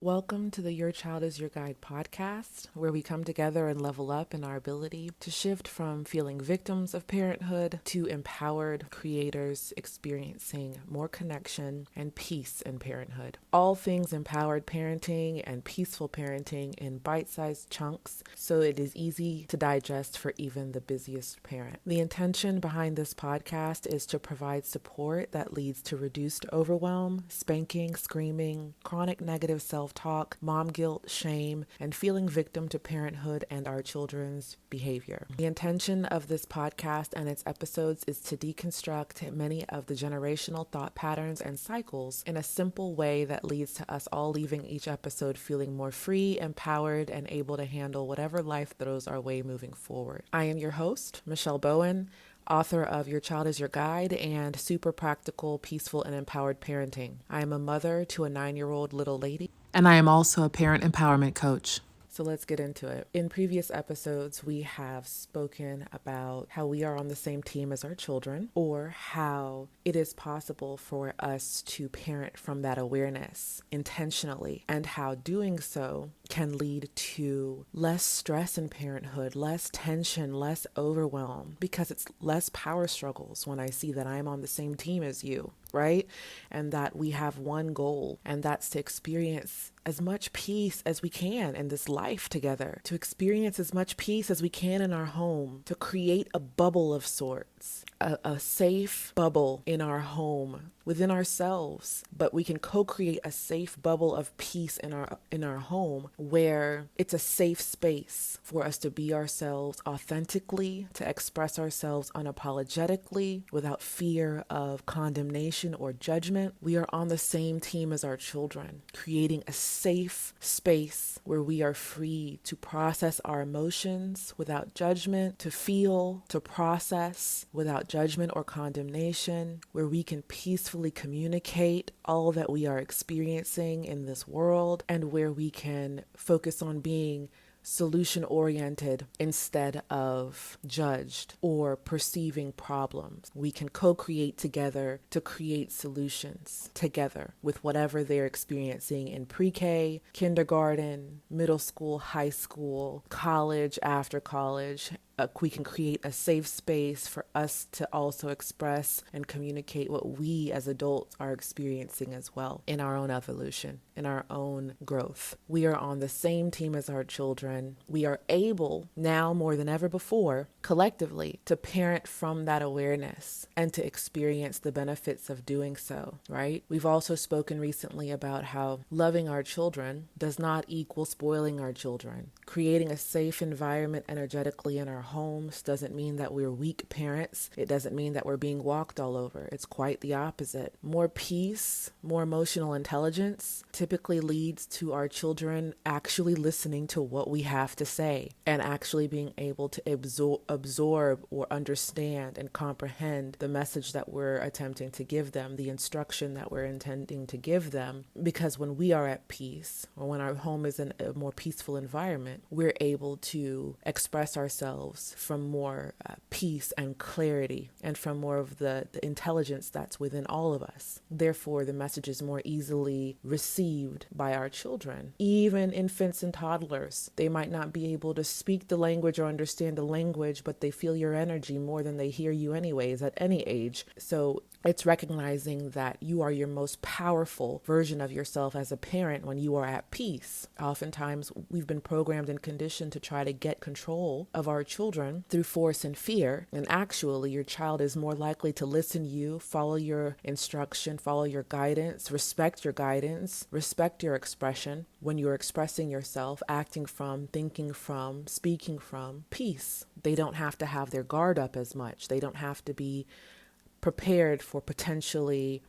Welcome to the Your Child is Your Guide podcast, where we come together and level up in our ability to shift from feeling victims of parenthood to empowered creators experiencing more connection and peace in parenthood. All things empowered parenting and peaceful parenting in bite-sized chunks so it is easy to digest for even the busiest parent. The intention behind this podcast is to provide support that leads to reduced overwhelm, spanking, screaming, chronic negative self-talk, mom guilt, shame, and feeling victim to parenthood and our children's behavior. The intention of this podcast and its episodes is to deconstruct many of the generational thought patterns and cycles in a simple way that leads to us all leaving each episode feeling more free, empowered, and able to handle whatever life throws our way moving forward. I am your host, Michelle Bowen, author of Your Child is Your Guide and Super Practical, Peaceful, and Empowered Parenting. I am a mother to a 9-year-old little lady, and I am also a parent empowerment coach. So let's get into it. In previous episodes, we have spoken about how we are on the same team as our children, or how it is possible for us to parent from that awareness intentionally, and how doing so can lead to less stress in parenthood, less tension, less overwhelm, because it's less power struggles when I see that I'm on the same team as you, right? And that we have one goal, and that's to experience as much peace as we can in this life together, to experience as much peace as we can in our home, to create a bubble of sorts, a safe bubble in our home within ourselves, but we can co-create a safe bubble of peace in our home where it's a safe space for us to be ourselves authentically, to express ourselves unapologetically without fear of condemnation or judgment. We are on the same team as our children, creating a safe space where we are free to process our emotions without judgment, to feel, to process without judgment or condemnation, where we can peacefully communicate all that we are experiencing in this world, and where we can focus on being solution-oriented instead of judged or perceiving problems. We can co-create together to create solutions together with whatever they're experiencing in pre-K, kindergarten, middle school, high school, college, after college. We can create a safe space for us to also express and communicate what we as adults are experiencing as well in our own evolution, in our own growth. We are on the same team as our children. We are able now more than ever before, collectively, to parent from that awareness and to experience the benefits of doing so, right? We've also spoken recently about how loving our children does not equal spoiling our children. Creating a safe environment energetically in our homes doesn't mean that we're weak parents. It doesn't mean that we're being walked all over. It's quite the opposite. More peace, more emotional intelligence typically leads to our children actually listening to what we have to say and actually being able to absorb or understand and comprehend the message that we're attempting to give them, the instruction that we're intending to give them. Because when we are at peace, or when our home is in a more peaceful environment, we're able to express ourselves from more peace and clarity, and from more of the intelligence that's within all of us. Therefore, the message is more easily received by our children. Even infants and toddlers, they might not be able to speak the language or understand the language, but they feel your energy more than they hear you anyways at any age. So it's recognizing that you are your most powerful version of yourself as a parent when you are at peace. Oftentimes, we've been programmed and conditioned to try to get control of our children through force and fear. And actually, your child is more likely to listen to you, follow your instruction, follow your guidance, respect your expression when you're expressing yourself, acting from, thinking from, speaking from peace. They don't have to have their guard up as much. They don't have to be prepared for potentially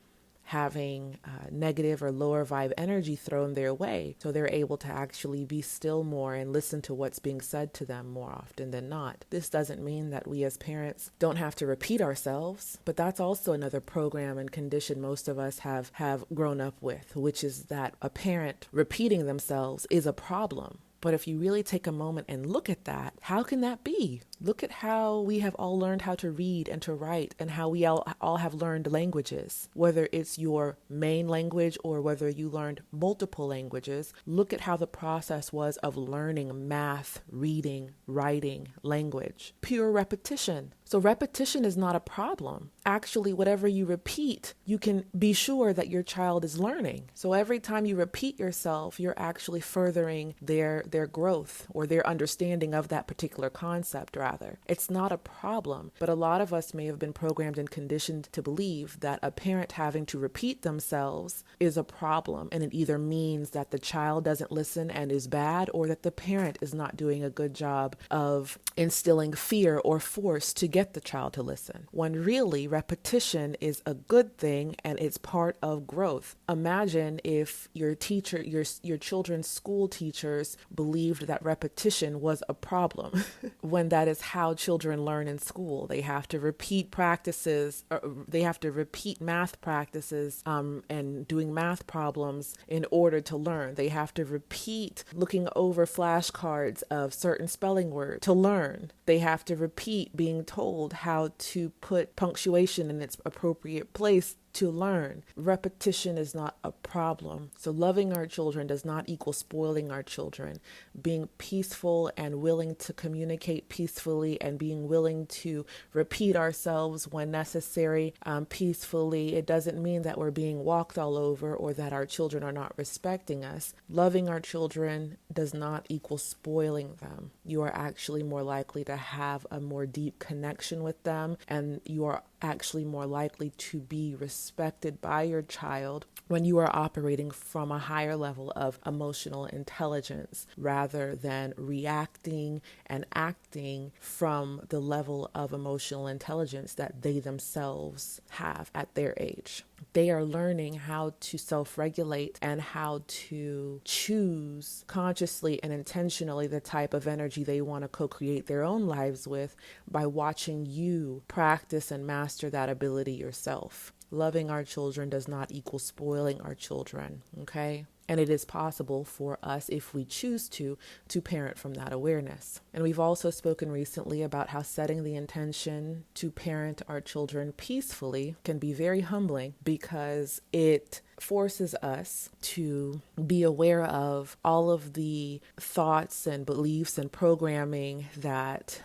having negative or lower vibe energy thrown their way. So they're able to actually be still more and listen to what's being said to them more often than not. This doesn't mean that we as parents don't have to repeat ourselves, but that's also another program and condition most of us have grown up with, which is that a parent repeating themselves is a problem. But if you really take a moment and look at that, how can that be? Look at how we have all learned how to read and to write, and how we all have learned languages, whether it's your main language or whether you learned multiple languages. Look at how the process was of learning math, reading, writing, language. Pure repetition. So repetition is not a problem. Actually, whatever you repeat, you can be sure that your child is learning. So every time you repeat yourself, you're actually furthering their growth or their understanding of that particular concept, rather. It's not a problem, but a lot of us may have been programmed and conditioned to believe that a parent having to repeat themselves is a problem, and it either means that the child doesn't listen and is bad, or that the parent is not doing a good job of instilling fear or force to get the child to listen, when really repetition is a good thing and it's part of growth. Imagine if your children's school teachers believed that repetition was a problem when that is how children learn in school. They have to repeat practices, they have to repeat math practices and doing math problems in order to learn. They have to repeat looking over flashcards of certain spelling words to learn. They have to repeat being told how to put punctuation in its appropriate place to learn. Repetition is not a problem. So loving our children does not equal spoiling our children. Being peaceful and willing to communicate peacefully and being willing to repeat ourselves when necessary peacefully, it doesn't mean that we're being walked all over or that our children are not respecting us. Loving our children does not equal spoiling them. You are actually more likely to have a more deep connection with them, and you are actually more likely to be respected by your child when you are operating from a higher level of emotional intelligence rather than reacting and acting from the level of emotional intelligence that they themselves have at their age. They are learning how to self-regulate and how to choose consciously and intentionally the type of energy they want to co-create their own lives with by watching you practice and master that ability yourself. Loving our children does not equal spoiling our children, okay? And it is possible for us, if we choose to parent from that awareness. And we've also spoken recently about how setting the intention to parent our children peacefully can be very humbling, because it forces us to be aware of all of the thoughts and beliefs and programming that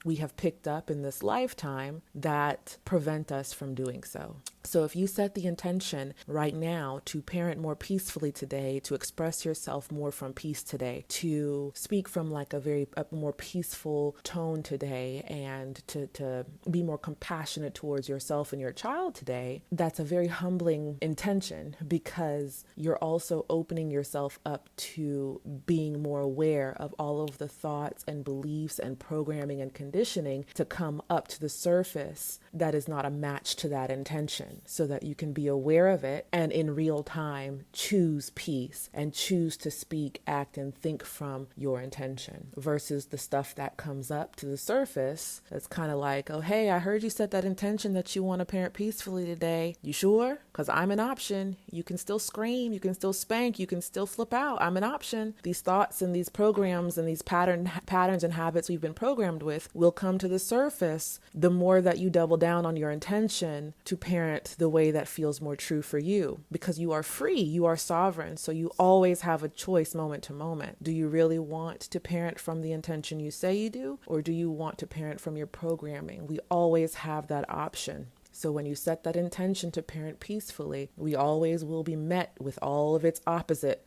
we have picked up in this lifetime that prevent us from doing so. So if you set the intention right now to parent more peacefully today, to express yourself more from peace today, to speak from like a more peaceful tone today, and to be more compassionate towards yourself and your child today, that's a very humbling intention, because you're also opening yourself up to being more aware of all of the thoughts and beliefs and programming and conditioning to come up to the surface that is not a match to that intention, so that you can be aware of it and in real time choose peace and choose to speak, act, and think from your intention, versus the stuff that comes up to the surface that's kind of like, oh, hey, I heard you set that intention that you want to parent peacefully today. You sure? Because I'm an option. You can still scream, you can still spank, you can still flip out. I'm an option. These thoughts and these programs and these patterns and habits we've been programmed with will come to the surface the more that you double down on your intention to parent the way that feels more true for you, because you are free, you are sovereign. So you always have a choice moment to moment. Do you really want to parent from the intention you say you do, or do you want to parent from your programming? We always have that option. So when you set that intention to parent peacefully, we always will be met with all of its opposite,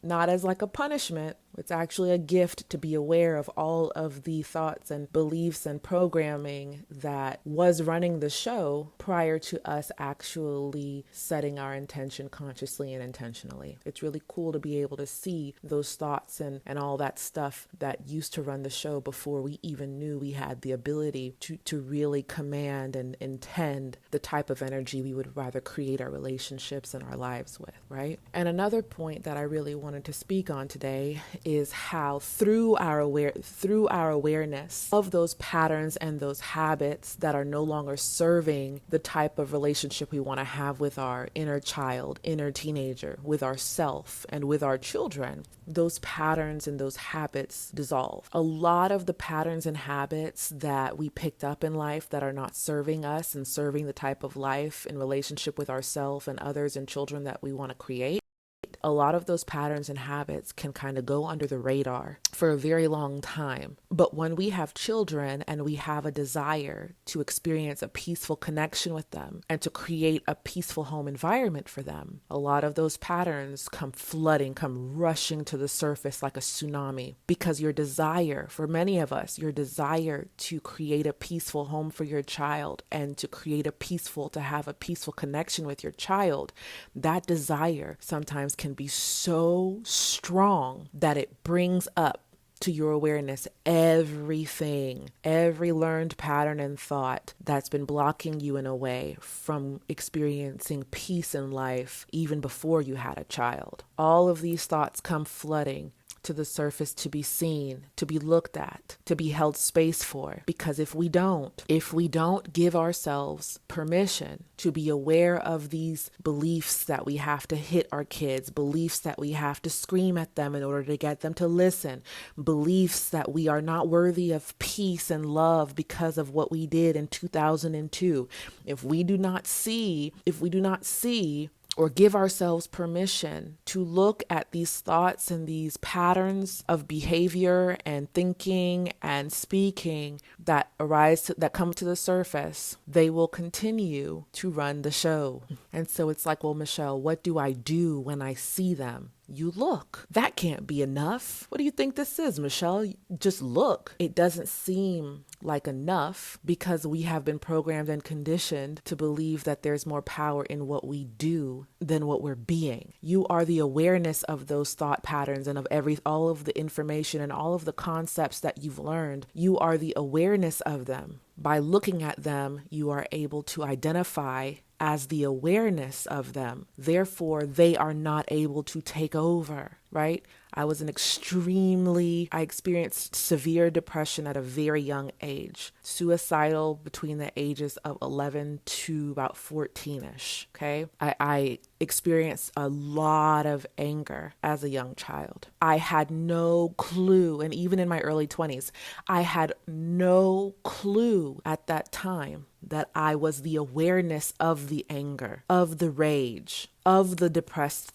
not as like a punishment. It's actually a gift to be aware of all of the thoughts and beliefs and programming that was running the show prior to us actually setting our intention consciously and intentionally. It's really cool to be able to see those thoughts and all that stuff that used to run the show before we even knew we had the ability to really command and intend the type of energy we would rather create our relationships and our lives with, right? And another point that I really wanted to speak on today is how through our awareness of those patterns and those habits that are no longer serving the type of relationship we want to have with our inner child, inner teenager, with ourself and with our children, those patterns and those habits dissolve. A lot of the patterns and habits that we picked up in life that are not serving us and serving the type of life in relationship with ourselves and others and children that we want to create, a lot of those patterns and habits can kind of go under the radar for a very long time. But when we have children and we have a desire to experience a peaceful connection with them and to create a peaceful home environment for them, a lot of those patterns come flooding, come rushing to the surface like a tsunami, because your desire, for many of us, your desire to create a peaceful home for your child and to have a peaceful connection with your child, that desire sometimes can be so strong that it brings up to your awareness everything, every learned pattern and thought that's been blocking you in a way from experiencing peace in life even before you had a child. All of these thoughts come flooding to the surface to be seen, to be looked at, to be held space for. Because if we don't give ourselves permission to be aware of these beliefs that we have to hit our kids, beliefs that we have to scream at them in order to get them to listen, beliefs that we are not worthy of peace and love because of what we did in 2002, if we do not see or give ourselves permission to look at these thoughts and these patterns of behavior and thinking and speaking that come to the surface, they will continue to run the show. And so it's like, well, Michelle, what do I do when I see them? You look. That can't be enough. What do you think this is, Michelle? Just look. It doesn't seem like enough because we have been programmed and conditioned to believe that there's more power in what we do than what we're being. You are the awareness of those thought patterns and of all of the information and all of the concepts that you've learned. You are the awareness of them. By looking at them, you are able to identify as the awareness of them. Therefore, they are not able to take over, right? I experienced severe depression at a very young age, suicidal between the ages of 11 to about 14-ish, okay? I experienced a lot of anger as a young child. I had no clue, and even in my early 20s, I had no clue at that time that I was the awareness of the anger, of the rage, of the depressed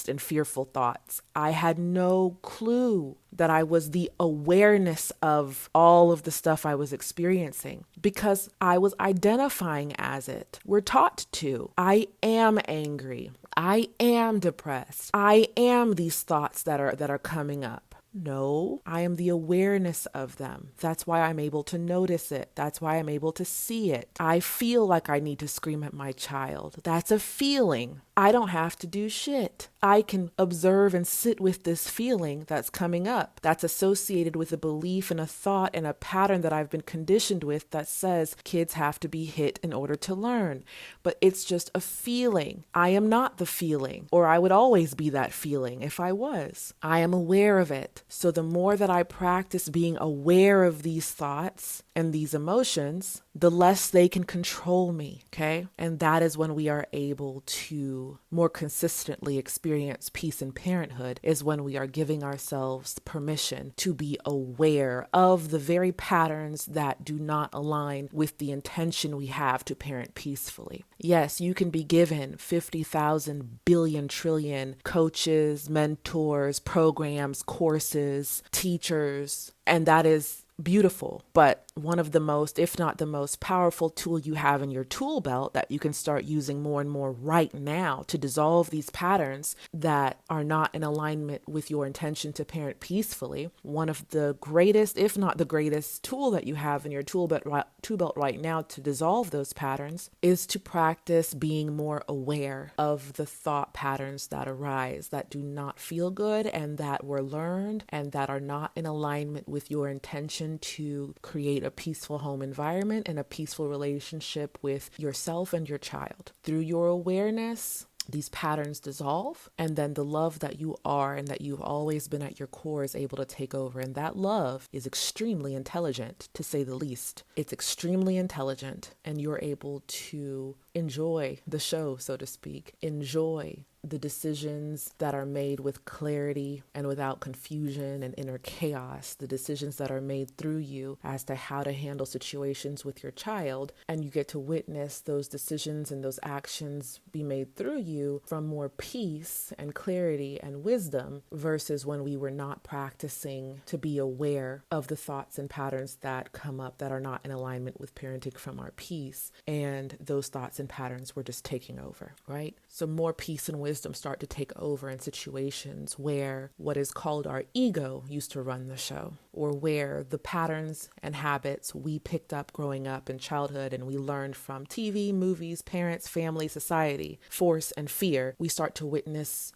and fearful thoughts. I had no clue that I was the awareness of all of the stuff I was experiencing because I was identifying as it. We're taught to. I am angry. I am depressed. I am these thoughts that are coming up. No, I am the awareness of them. That's why I'm able to notice it. That's why I'm able to see it. I feel like I need to scream at my child. That's a feeling. I don't have to do shit. I can observe and sit with this feeling that's coming up. That's associated with a belief and a thought and a pattern that I've been conditioned with that says kids have to be hit in order to learn. But it's just a feeling. I am not the feeling, or I would always be that feeling if I was. I am aware of it. So the more that I practice being aware of these thoughts and these emotions, the less they can control me, okay? And that is when we are able to more consistently experience peace in parenthood, is when we are giving ourselves permission to be aware of the very patterns that do not align with the intention we have to parent peacefully. Yes, you can be given 50,000 billion trillion coaches, mentors, programs, courses, teachers, and that is beautiful. But one of the most, if not the most powerful tool you have in your tool belt that you can start using more and more right now to dissolve these patterns that are not in alignment with your intention to parent peacefully, one of the greatest, if not the greatest tool that you have in your tool belt right now to dissolve those patterns is to practice being more aware of the thought patterns that arise that do not feel good and that were learned and that are not in alignment with your intention to create a peaceful home environment and a peaceful relationship with yourself and your child. Through your awareness, these patterns dissolve, and then the love that you are and that you've always been at your core is able to take over. And that love is extremely intelligent, to say the least. It's extremely intelligent, and you're able to enjoy the show, so to speak. Enjoy the decisions that are made with clarity and without confusion and inner chaos, the decisions that are made through you as to how to handle situations with your child. And you get to witness those decisions and those actions be made through you from more peace and clarity and wisdom, versus when we were not practicing to be aware of the thoughts and patterns that come up that are not in alignment with parenting from our peace. And those thoughts and patterns were just taking over, right? So more peace and wisdom start to take over in situations where what is called our ego used to run the show, or where the patterns and habits we picked up growing up in childhood and we learned from TV, movies, parents, family, society, force and fear. We start to witness,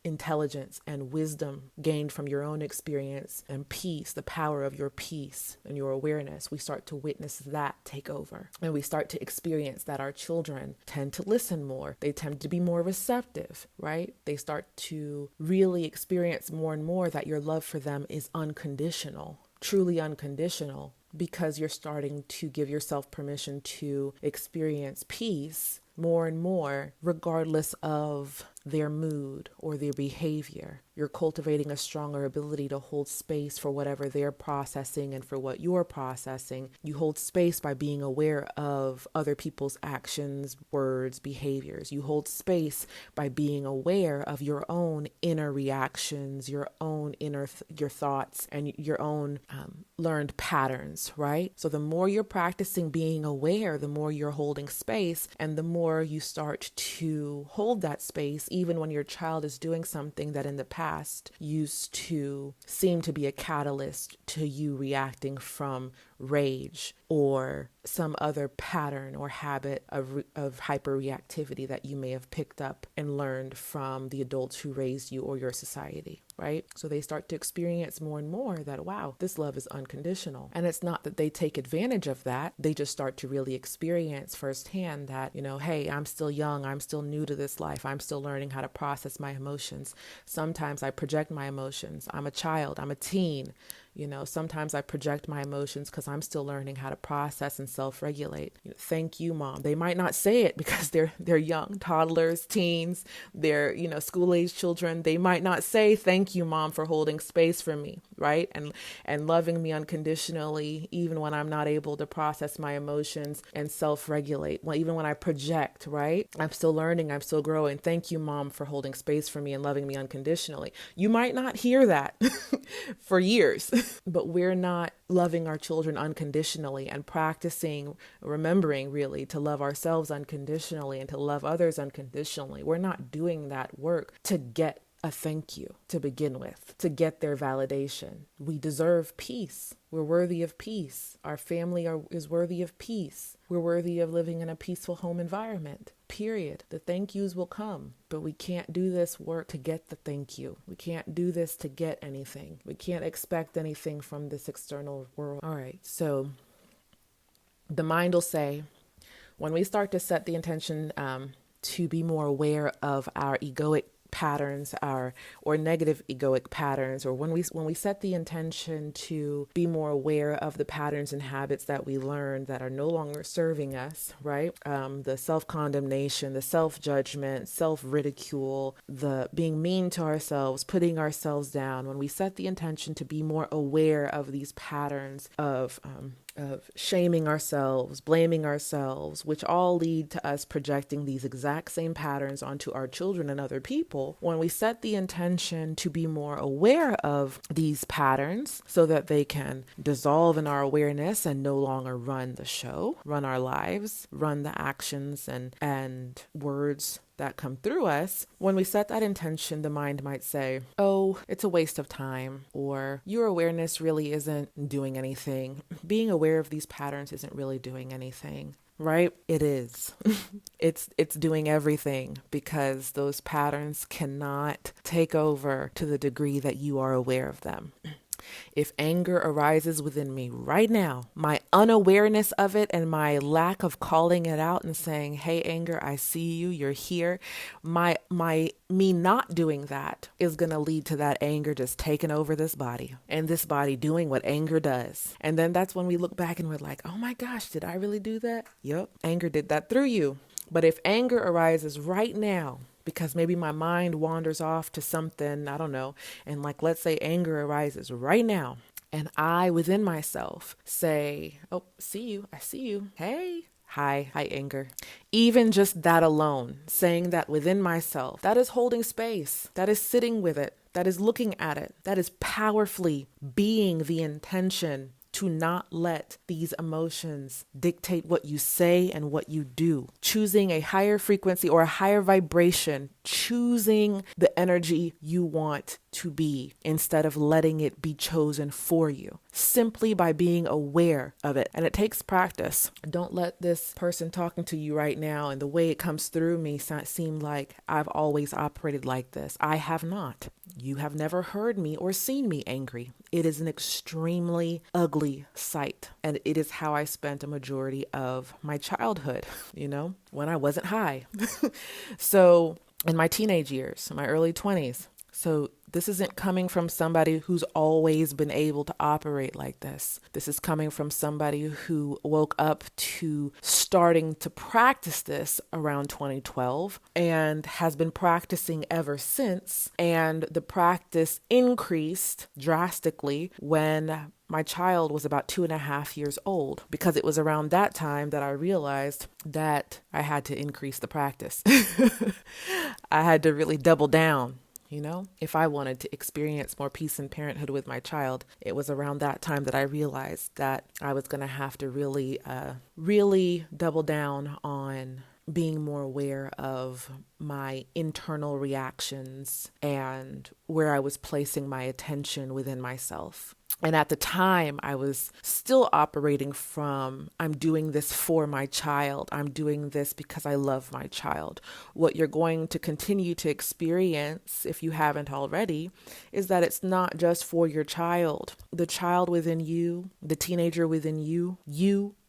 intelligence and wisdom gained from your own experience and peace, the power of your peace and your awareness. We start to witness that take over, and we start to experience that our children tend to listen more. They tend to be more receptive, right? They start to really experience more and more that your love for them is unconditional, truly unconditional, because you're starting to give yourself permission to experience peace more and more, regardless of their mood or their behavior. You're cultivating a stronger ability to hold space for whatever they're processing and for what you're processing. You hold space by being aware of other people's actions, words, behaviors. You hold space by being aware of your own inner reactions, your own your thoughts, and your own learned patterns, right? So the more you're practicing being aware, the more you're holding space, and the more you start to hold that space, even when your child is doing something that in the past used to seem to be a catalyst to you reacting from rage or some other pattern or habit of hyperreactivity that you may have picked up and learned from the adults who raised you or your society, right? So they start to experience more and more that, wow, this love is unconditional. And it's not that they take advantage of that. They just start to really experience firsthand that, hey, I'm still young. I'm still new to this life. I'm still learning how to process my emotions. Sometimes I project my emotions. I'm a child. I'm a teen. Sometimes I project my emotions because I'm still learning how to process and self-regulate. Thank you, Mom. They might not say it because they're young, toddlers, teens, they're, school-age children. They might not say, thank you, Mom, for holding space for me, right? And loving me unconditionally, even when I'm not able to process my emotions and self-regulate. Well, even when I project, right? I'm still learning. I'm still growing. Thank you, Mom, for holding space for me and loving me unconditionally. You might not hear that for years. But we're not loving our children unconditionally and practicing, remembering really to love ourselves unconditionally and to love others unconditionally. We're not doing that work to get a thank you to begin with, to get their validation. We deserve peace. We're worthy of peace. Our family is worthy of peace. We're worthy of living in a peaceful home environment. Period. The thank yous will come, but we can't do this work to get the thank you. We can't do this to get anything. We can't expect anything from this external world. All right. So the mind will say, when we start to set the intention to be more aware of our egoic patterns, or negative egoic patterns, or when we set the intention to be more aware of the patterns and habits that we learned that are no longer serving us, right? The self-condemnation, the self-judgment, self-ridicule, the being mean to ourselves, putting ourselves down. When we set the intention to be more aware of these patterns of shaming ourselves, blaming ourselves, which all lead to us projecting these exact same patterns onto our children and other people. When we set the intention to be more aware of these patterns so that they can dissolve in our awareness and no longer run the show, run our lives, run the actions and words that come through us, when we set that intention, the mind might say, oh, it's a waste of time, or your awareness really isn't doing anything. Being aware of these patterns isn't really doing anything. Right? It is. It's doing everything, because those patterns cannot take over to the degree that you are aware of them. If anger arises within me right now, my unawareness of it and my lack of calling it out and saying, hey, anger, I see you, you're here. Me not doing that is going to lead to that anger just taking over this body and this body doing what anger does. And then that's when we look back and we're like, oh my gosh, did I really do that? Yep, anger did that through you. But if anger arises right now, because maybe my mind wanders off to something, I don't know, and like, let's say anger arises right now, and I within myself say, oh, I see you. Hey, hi, anger. Even just that alone, saying that within myself, that is holding space, that is sitting with it, that is looking at it, that is powerfully being the intention to not let these emotions dictate what you say and what you do. Choosing a higher frequency or a higher vibration, choosing the energy you want to be instead of letting it be chosen for you, simply by being aware of it. And it takes practice. Don't let this person talking to you right now and the way it comes through me seem like I've always operated like this. I have not. You have never heard me or seen me angry. It is an extremely ugly sight. And it is how I spent a majority of my childhood, when I wasn't high. So in my teenage years, my early 20s. So this isn't coming from somebody who's always been able to operate like this. This is coming from somebody who woke up to starting to practice this around 2012 and has been practicing ever since. And the practice increased drastically when my child was about 2.5 years old, because it was around that time that I realized that I had to increase the practice. I had to really double down. If I wanted to experience more peace in parenthood with my child, it was around that time that I realized that I was going to have to really double down on being more aware of my internal reactions and where I was placing my attention within myself. And at the time, I was still operating from, I'm doing this for my child. I'm doing this because I love my child. What you're going to continue to experience, if you haven't already, is that it's not just for your child. The child within you, the teenager within you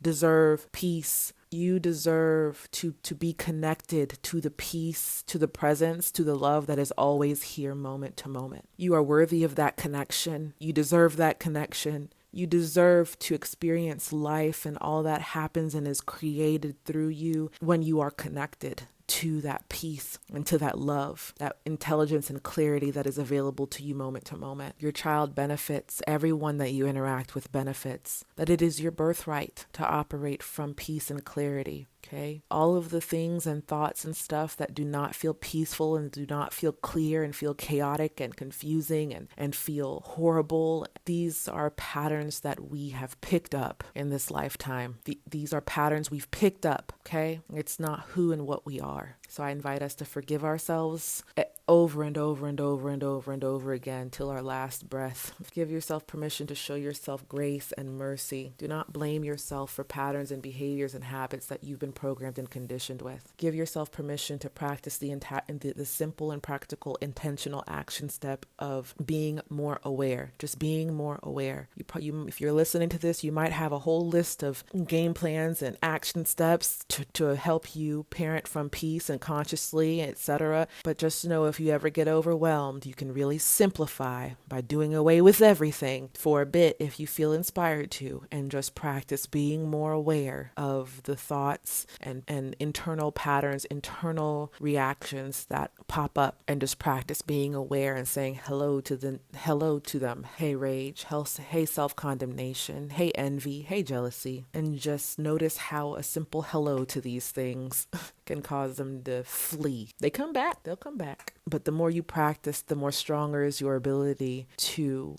deserve peace. You deserve to be connected to the peace, to the presence, to the love that is always here moment to moment. You are worthy of that connection. You deserve that connection. You deserve to experience life and all that happens and is created through you when you are connected to that peace and to that love, that intelligence and clarity that is available to you moment to moment. Your child benefits, everyone that you interact with benefits, that it is your birthright to operate from peace and clarity. Okay. All of the things and thoughts and stuff that do not feel peaceful and do not feel clear and feel chaotic and confusing and feel horrible. These are patterns that we have picked up in this lifetime. These are patterns we've picked up. Okay. It's not who and what we are. So I invite us to forgive ourselves over and over and over and over and over again till our last breath. Give yourself permission to show yourself grace and mercy. Do not blame yourself for patterns and behaviors and habits that you've been programmed and conditioned with. Give yourself permission to practice the simple and practical intentional action step of being more aware. Just being more aware. If you're listening to this, you might have a whole list of game plans and action steps to help you parent from peace and consciously, etc. But just know, if you ever get overwhelmed, you can really simplify by doing away with everything for a bit if you feel inspired to, and just practice being more aware of the thoughts and internal patterns, internal reactions that pop up, and just practice being aware and saying hello to them. Hey rage, hey self-condemnation, hey envy, hey jealousy, and just notice how a simple hello to these things can cause them to flee. They'll come back. But the more you practice, the more stronger is your ability to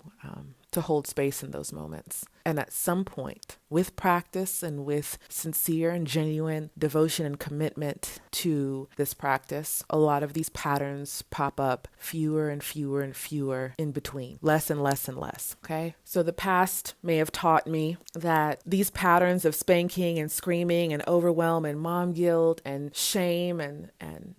hold space in those moments. And at some point, with practice and with sincere and genuine devotion and commitment to this practice, a lot of these patterns pop up, fewer and fewer and fewer in between, less and less and less. Okay. So the past may have taught me that these patterns of spanking and screaming and overwhelm and mom guilt and shame and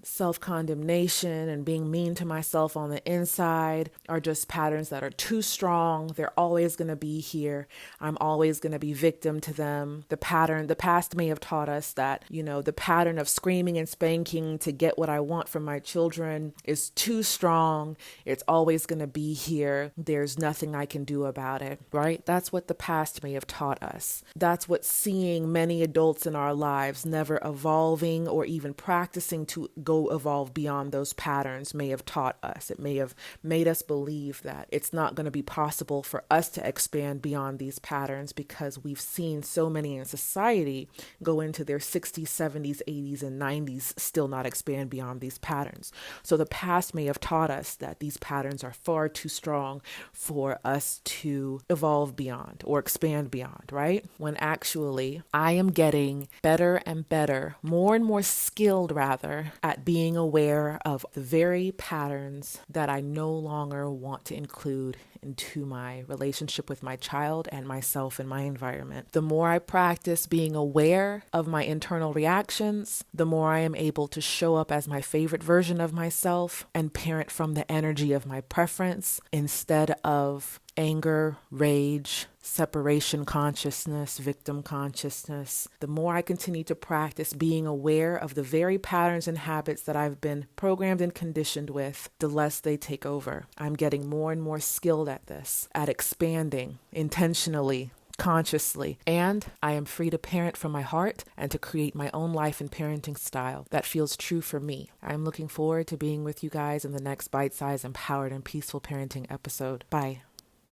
self-condemnation and being mean to myself on the inside are just patterns that are too strong. They're always going to be here. I'm always going to be victim to them. The past may have taught us that, the pattern of screaming and spanking to get what I want from my children is too strong. It's always going to be here. There's nothing I can do about it, right? That's what the past may have taught us. That's what seeing many adults in our lives never evolving or even practicing to go evolve beyond those patterns may have taught us. It may have made us believe that it's not going to be possible for us to expand beyond these patterns because we've seen so many in society go into their 60s, 70s, 80s, and 90s still not expand beyond these patterns. So the past may have taught us that these patterns are far too strong for us to evolve beyond or expand beyond, right? When actually I am getting better and better, more and more skilled rather, at being aware of the very patterns that I no longer want to include into my relationship with my child and myself and my environment. The more I practice being aware of my internal reactions, the more I am able to show up as my favorite version of myself and parent from the energy of my preference instead of anger, rage, separation consciousness, victim consciousness. The more I continue to practice being aware of the very patterns and habits that I've been programmed and conditioned with, the less they take over. I'm getting more and more skilled at this, at expanding intentionally, consciously, and I am free to parent from my heart and to create my own life and parenting style that feels true for me. I'm looking forward to being with you guys in the next bite-sized, empowered, and peaceful parenting episode. Bye.